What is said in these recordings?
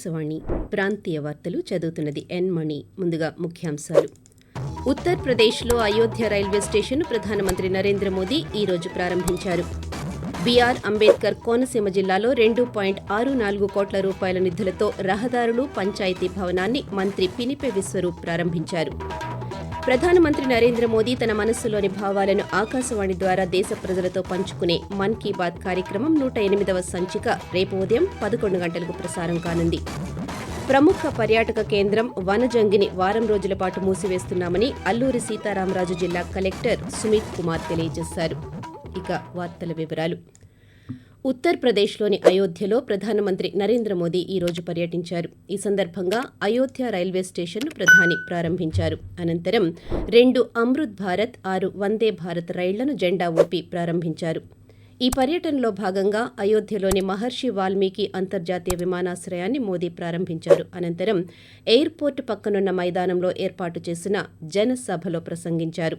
ఆకాశవాణి ప్రాంతీయ వార్తలు చదువుతున్నది ఎన్ మణి. ముందుగా ముఖ్యాంశాలు. ఉత్తరప్రదేశ్లో అయోధ్య రైల్వే స్టేషన్ను ప్రధానమంత్రి నరేంద్ర మోదీ ఈ రోజు ప్రారంభించారు. బీఆర్ అంబేద్కర్ కోనసీమ జిల్లాలో 2.64 కోట్ల రూపాయల నిధులతో రహదారులు, పంచాయతీ భవనాన్ని మంత్రి పినిపే విశ్వరూప్ ప్రారంభించారు. ప్రధానమంత్రి నరేంద్ర మోదీ తన మనస్సులోని భావాలను ఆకాశవాణి ద్వారా దేశ ప్రజలతో పంచుకునే మన్ కీ బాత్ కార్యక్రమం 108వ సంచిక రేపు ఉదయం 11 గంటలకు ప్రసారం కానుంది. ప్రముఖ పర్యాటక కేంద్రం వనజంగిని వారం రోజుల పాటు మూసివేస్తున్నామని అల్లూరి సీతారామరాజు జిల్లా కలెక్టర్ సుమిత్ కుమార్ తెలియజేశారు. ఇక వార్తల వివరాలు. ఉత్తరప్రదేశ్లోని అయోధ్యలో ప్రధానమంత్రి నరేంద్ర మోదీ ఈ రోజు పర్యటించారు. ఈ సందర్భంగా అయోధ్య రైల్వే స్టేషన్ను ప్రధాని ప్రారంభించారు. అనంతరం 2 అమృత్ భారత్, 6 వందే భారత్ రైళ్లను జెండా ఊపి ప్రారంభించారు. ఈ పర్యటనలో భాగంగా అయోధ్యలోని మహర్షి వాల్మీకి అంతర్జాతీయ విమానాశ్రయాన్ని మోదీ ప్రారంభించారు. అనంతరం ఎయిర్పోర్టు పక్కనున్న మైదానంలో ఏర్పాటు చేసిన జనసభలో ప్రసంగించారు.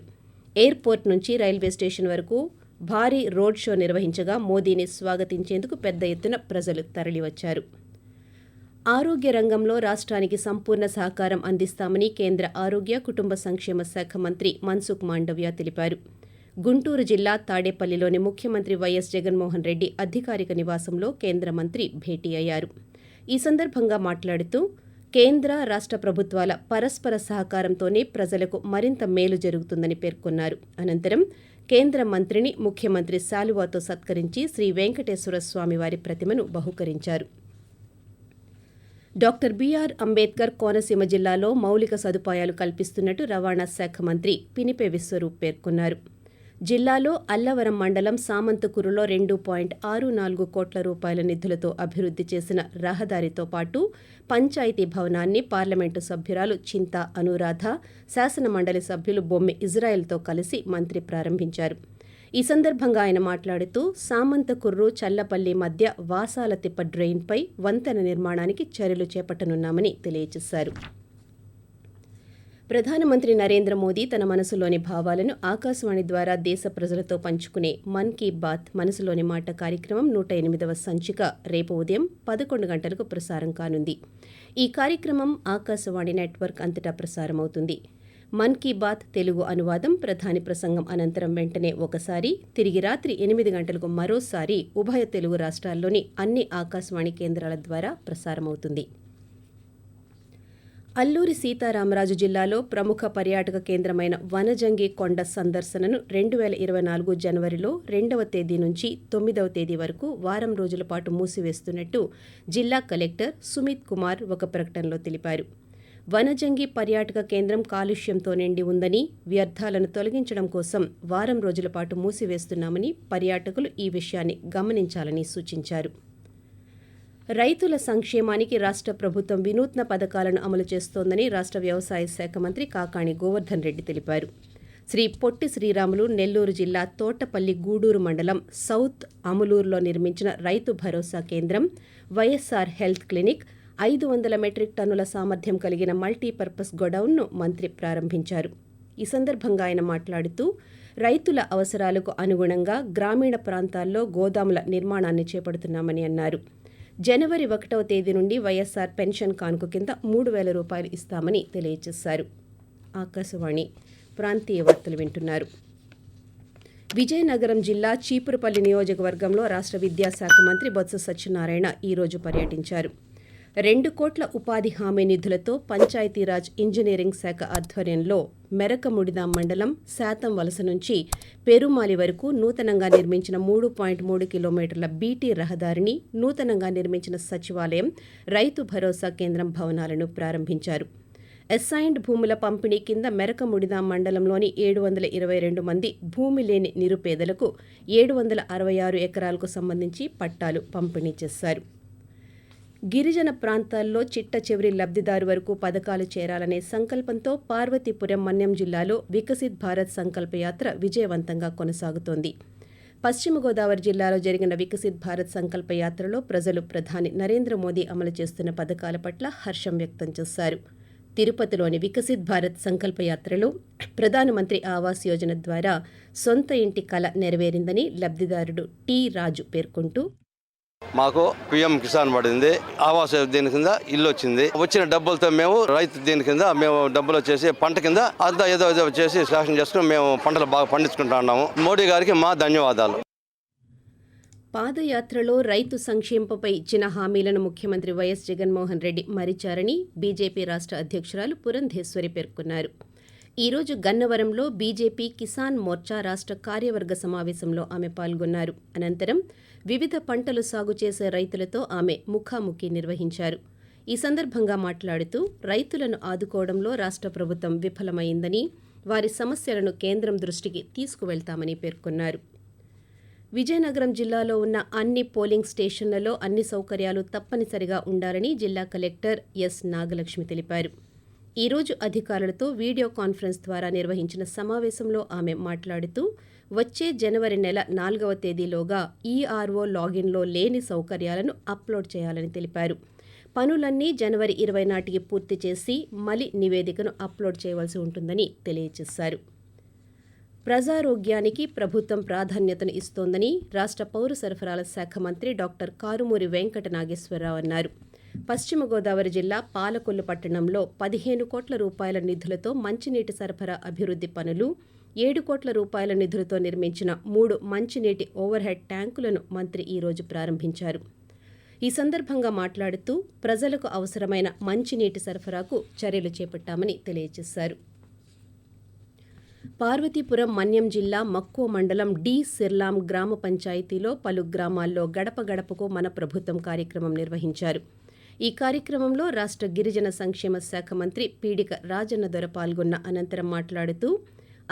ఎయిర్పోర్ట్ నుంచి రైల్వే స్టేషన్ వరకు భారీ రోడ్ షో నిర్వహించగా మోదీని స్వాగతించేందుకు పెద్ద ఎత్తున ప్రజలు తరలివచ్చారు. ఆరోగ్య రంగంలో రాష్ట్రానికి సంపూర్ణ సహకారం అందిస్తామని కేంద్ర ఆరోగ్య, కుటుంబ సంక్షేమ శాఖ మంత్రి మన్సుఖ్ మాండవ్య తెలిపారు. గుంటూరు జిల్లా తాడేపల్లిలోని ముఖ్యమంత్రి వైఎస్ జగన్మోహన్ రెడ్డి అధికారిక నివాసంలో కేంద్ర మంత్రి భేటీ అయ్యారు. ఈ సందర్భంగా మాట్లాడుతూ కేంద్ర, రాష్ట్ర ప్రభుత్వాల పరస్పర సహకారంతోనే ప్రజలకు మరింత మేలు జరుగుతుందని పేర్కొన్నారు. అనంతరం కేంద్ర మంత్రిని ముఖ్యమంత్రి శాలువాతో సత్కరించి శ్రీ వెంకటేశ్వర స్వామి వారి ప్రతిమను బహూకరించారు. డాక్టర్ బీఆర్ అంబేద్కర్ కోనసీమ జిల్లాలో మౌలిక సదుపాయాలు కల్పిస్తున్నట్టు రవాణా శాఖ మంత్రి పినిపే విశ్వరూప్ పేర్కొన్నారు. జిల్లాలో అల్లవరం మండలం సామంతకూరులో 2.64 కోట్ల రూపాయల నిధులతో అభివృద్ధి చేసిన రహదారితో పాటు పంచాయతీ భవనాన్ని పార్లమెంటు సభ్యురాలు చింతా అనురాధ, శాసనమండలి సభ్యులు బొమ్మి ఇజ్రాయెల్తో కలిసి మంత్రి ప్రారంభించారు. ఈ సందర్భంగా ఆయన మాట్లాడుతూ సామంతకుర్రు, చల్లపల్లి మధ్య వాసాలతిప్ప డ్రెయిన్పై వంతెన నిర్మాణానికి చర్యలు చేపట్టనున్నామని తెలియజేశారు. ప్రధానమంత్రి నరేంద్ర మోదీ తన మనసులోని భావాలను ఆకాశవాణి ద్వారా దేశ ప్రజలతో పంచుకునే మన్ కీ బాత్ మనసులోని మాట కార్యక్రమం 108వ సంచిక రేపు ఉదయం 11 గంటలకు ప్రసారం కానుంది. ఈ కార్యక్రమం ఆకాశవాణి నెట్వర్క్ అంతటా ప్రసారమవుతుంది. మన్ కీ బాత్ తెలుగు అనువాదం ప్రధాని ప్రసంగం అనంతరం వెంటనే ఒకసారి, తిరిగి రాత్రి 8 గంటలకు మరోసారి ఉభయ తెలుగు రాష్ట్రాల్లోని అన్ని ఆకాశవాణి కేంద్రాల ద్వారా ప్రసారమవుతుంది. అల్లూరి సీతారామరాజు జిల్లాలో ప్రముఖ పర్యాటక కేంద్రమైన వనజంగి కొండ సందర్శనను 2024 జనవరిలో 2వ తేదీ నుంచి 9వ తేదీ వరకు వారం రోజుల పాటు మూసివేస్తున్నట్టు జిల్లా కలెక్టర్ సుమిత్ కుమార్ ఒక ప్రకటనలో తెలిపారు. వనజంగి పర్యాటక కేంద్రం కాలుష్యంతో నిండి ఉందని, వ్యర్థాలను తొలగించడం కోసం వారం రోజుల పాటు మూసివేస్తున్నామని పర్యాటకులు ఈ విషయాన్ని గమనించాలని సూచించారు. రైతుల సంక్షేమానికి రాష్ట్ర ప్రభుత్వం వినూత్న పథకాలను అమలు చేస్తోందని రాష్ట్ర వ్యవసాయ శాఖ మంత్రి కాకాణి గోవర్ధన్ రెడ్డి తెలిపారు. శ్రీ పొట్టి శ్రీరాములు నెల్లూరు జిల్లా తోటపల్లి గూడూరు మండలం సౌత్ అములూరులో నిర్మించిన రైతు భరోసా కేంద్రం, వైఎస్ఆర్ హెల్త్ క్లినిక్, 500 మెట్రిక్ టన్నుల సామర్థ్యం కలిగిన మల్టీపర్పస్ గోడౌన్ను మంత్రి ప్రారంభించారు. ఈ సందర్భంగా ఆయన మాట్లాడుతూ రైతుల అవసరాలకు అనుగుణంగా గ్రామీణ ప్రాంతాల్లో గోదాముల నిర్మాణాన్ని చేపడుతున్నామని అన్నారు. జనవరి 1వ తేదీ నుండి వైఎస్ఆర్ పెన్షన్ కానుక కింద 3,000 రూపాయలు ఇస్తామని తెలియజేశారు. ఆకాశవాణి ప్రాంతీయ వార్తలు వింటున్నారు. విజయనగరం జిల్లా చీపురుపల్లి నియోజకవర్గంలో రాష్ట్ర విద్యాశాఖ మంత్రి బొత్స సత్యనారాయణ ఈ రోజు పర్యటించారు. 2 కోట్ల ఉపాధి హామీ నిధులతో పంచాయతీరాజ్ ఇంజనీరింగ్ శాఖ ఆధ్వర్యంలో మెరకముడిదాం మండలం శాతం వలస నుంచి పెరుమాలి వరకు నూతనంగా నిర్మించిన 3.3 కిలోమీటర్ల బీటీ రహదారిని, నూతనంగా నిర్మించిన సచివాలయం, రైతు భరోసా కేంద్రం భవనాలను ప్రారంభించారు. అసైన్డ్ భూముల పంపిణీ కింద మెరకముడిదాం మండలంలోని 722 మంది భూమి లేని నిరుపేదలకు 766 ఎకరాలకు సంబంధించి పట్టాలు పంపిణీ చేశారు. గిరిజన ప్రాంతాల్లో చిట్ట చివరి లబ్ధిదారు వరకు పథకాలు చేరాలనే సంకల్పంతో పార్వతీపురం మన్యం జిల్లాలో వికసిత్ భారత్ సంకల్ప యాత్ర విజయవంతంగా కొనసాగుతోంది. పశ్చిమ గోదావరి జిల్లాలో జరిగిన వికసిత్ భారత్ సంకల్ప యాత్రలో ప్రజలు ప్రధాని నరేంద్ర మోదీ అమలు చేస్తున్న పథకాల పట్ల హర్షం వ్యక్తం చేశారు. తిరుపతిలోని వికసిత్ భారత్ సంకల్ప యాత్రలో ప్రధానమంత్రి ఆవాస్ యోజన ద్వారా సొంత ఇంటి కల నెరవేరిందని లబ్ధిదారుడు టి రాజు పేర్కొంటూ మాకు పిఎం కిసాన్ పడింది, ఆవాస్ దీని కింద ఇల్లు వచ్చింది. వచ్చిన డబ్బులతో మేము రైతు దీని కింద మేము డబ్బులు వచ్చేసి పంట కింద అంతా ఏదో చేసి శాసనం చేసుకుని మేము పంటలు బాగా పండించుకుంటా ఉన్నాము. మోడీ గారికి మా ధన్యవాదాలు. పాదయాత్రలో రైతు సంక్షేమంపై ఇచ్చిన హామీలను ముఖ్యమంత్రి వైఎస్ జగన్మోహన్ రెడ్డి మరిచారని బీజేపీ రాష్ట్ర అధ్యక్షురాలు పురంధేశ్వరి పేర్కొన్నారు. ఈరోజు గన్నవరంలో బీజేపీ కిసాన్ మోర్చా రాష్ట్ర కార్యవర్గ సమావేశంలో ఆమె పాల్గొన్నారు. అనంతరం వివిధ పంటలు సాగు చేసే రైతులతో ఆమె ముఖాముఖి నిర్వహించారు. ఈ సందర్భంగా మాట్లాడుతూ రైతులను ఆదుకోవడంలో రాష్ట్ర ప్రభుత్వం విఫలమైందని, వారి సమస్యలను కేంద్రం దృష్టికి తీసుకువెళ్తామని పేర్కొన్నారు. విజయనగరం జిల్లాలో ఉన్న అన్ని పోలింగ్ స్టేషన్లలో అన్ని సౌకర్యాలు తప్పనిసరిగా ఉండాలని జిల్లా కలెక్టర్ ఎస్ నాగలక్ష్మి తెలిపారు. ఈరోజు అధికారులతో వీడియో కాన్ఫరెన్స్ ద్వారా నిర్వహించిన సమావేశంలో ఆమె మాట్లాడుతూ వచ్చే జనవరి నెల 4వ తేదీలోగా ఈఆర్ఓ లాగిన్లో లేని సౌకర్యాలను అప్లోడ్ చేయాలని తెలిపారు. పనులన్నీ జనవరి 20 నాటికి పూర్తి చేసి మలి నివేదికను అప్లోడ్ చేయవలసి ఉంటుందని తెలియజేశారు. ప్రజారోగ్యానికి ప్రభుత్వం ప్రాధాన్యతను ఇస్తోందని రాష్ట్ర పౌర సరఫరాల శాఖ మంత్రి డాక్టర్ కారుమూరి వెంకట నాగేశ్వరరావు అన్నారు. పశ్చిమ గోదావరి జిల్లా పాలకొల్లు పట్టణంలో 15 కోట్ల రూపాయల నిధులతో మంచినీటి సరఫరా అభివృద్ధి పనులు, 7 కోట్ల రూపాయల నిధులతో నిర్మించిన 3 మంచినీటి ఓవర్హెడ్ ట్యాంకులను మంత్రి ఈరోజు ప్రారంభించారు. ఈ సందర్భంగా మాట్లాడుతూ ప్రజలకు అవసరమైన మంచినీటి సరఫరాకు చర్యలు చేపట్టామని తెలియజేశారు. పార్వతీపురం మన్యం జిల్లా మక్కో మండలం డి సిర్లాం గ్రామ పంచాయతీలో పలు గ్రామాల్లో గడప గడపకు మన ప్రభుత్వం కార్యక్రమం నిర్వహించారు. ఈ కార్యక్రమంలో రాష్ట్ర గిరిజన సంక్షేమ శాఖ మంత్రి పీడిక రాజన్న దొర పాల్గొన్న అనంతరం మాట్లాడుతూ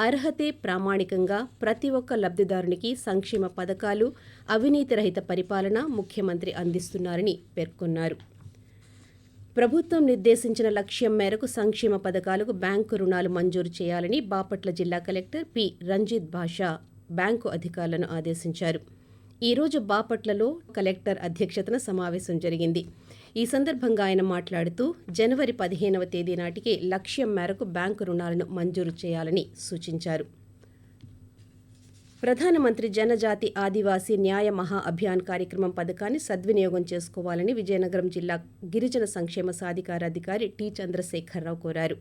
అర్హతే ప్రామాణికంగా ప్రతి ఒక్క లబ్ధిదారునికి సంక్షేమ పథకాలు, అవినీతి రహిత పరిపాలన ముఖ్యమంత్రి అందిస్తున్నారని పేర్కొన్నారు. ప్రభుత్వం నిర్దేశించిన లక్ష్యం మేరకు సంక్షేమ పథకాలకు బ్యాంకు రుణాలు మంజూరు చేయాలని బాపట్ల జిల్లా కలెక్టర్ పి రంజిత్ భాషా బ్యాంకు అధికారులను ఆదేశించారు. ఈరోజు బాపట్లలో కలెక్టర్ అధ్యక్షతన సమావేశం జరిగింది. ఈ సందర్భంగా ఆయన మాట్లాడుతూ జనవరి 15వ తేదీ నాటికి లక్ష్యం మేరకు బ్యాంకు రుణాలను మంజూరు చేయాలని సూచించారు. ప్రధానమంత్రి జనజాతి ఆదివాసీ న్యాయ మహా అభియాన్ కార్యక్రమం పథకాన్ని సద్వినియోగం చేసుకోవాలని విజయనగరం జిల్లా గిరిజన సంక్షేమ సాధికారాధికారి టి చంద్రశేఖరరావు కోరారు.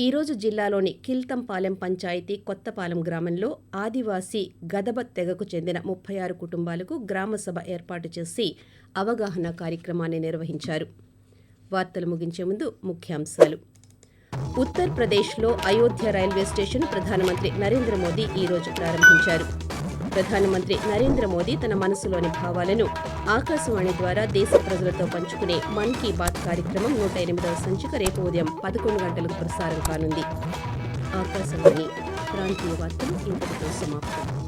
ఈరోజు జిల్లాలోని కిల్తంపాలెం పంచాయతీ కొత్తపాలెం గ్రామంలో ఆదివాసీ గదబ తెగకు చెందిన 36 కుటుంబాలకు గ్రామసభ ఏర్పాటు చేసి అవగాహన కార్యక్రమాన్ని నిర్వహించారు. వార్తలు ముగించే ముందు ముఖ్యాంశాలు. ఉత్తరప్రదేశ్లో అయోధ్య రైల్వే స్టేషన్ ప్రధానమంత్రి నరేంద్ర మోదీ ఈరోజు ప్రారంభించారు. ప్రధానమంత్రి నరేంద్ర మోదీ తన మనసులోని భావాలను ఆకాశవాణి ద్వారా దేశ ప్రజలతో పంచుకునే మన్ కీ బాత్ కార్యక్రమం 108వ సంచిక రేపు ఉదయం 11 గంటలకు ప్రసారం కానుంది. ఆకాశవాణి ప్రాంతీయ వార్తలు ఇంతటితో సమాప్తం.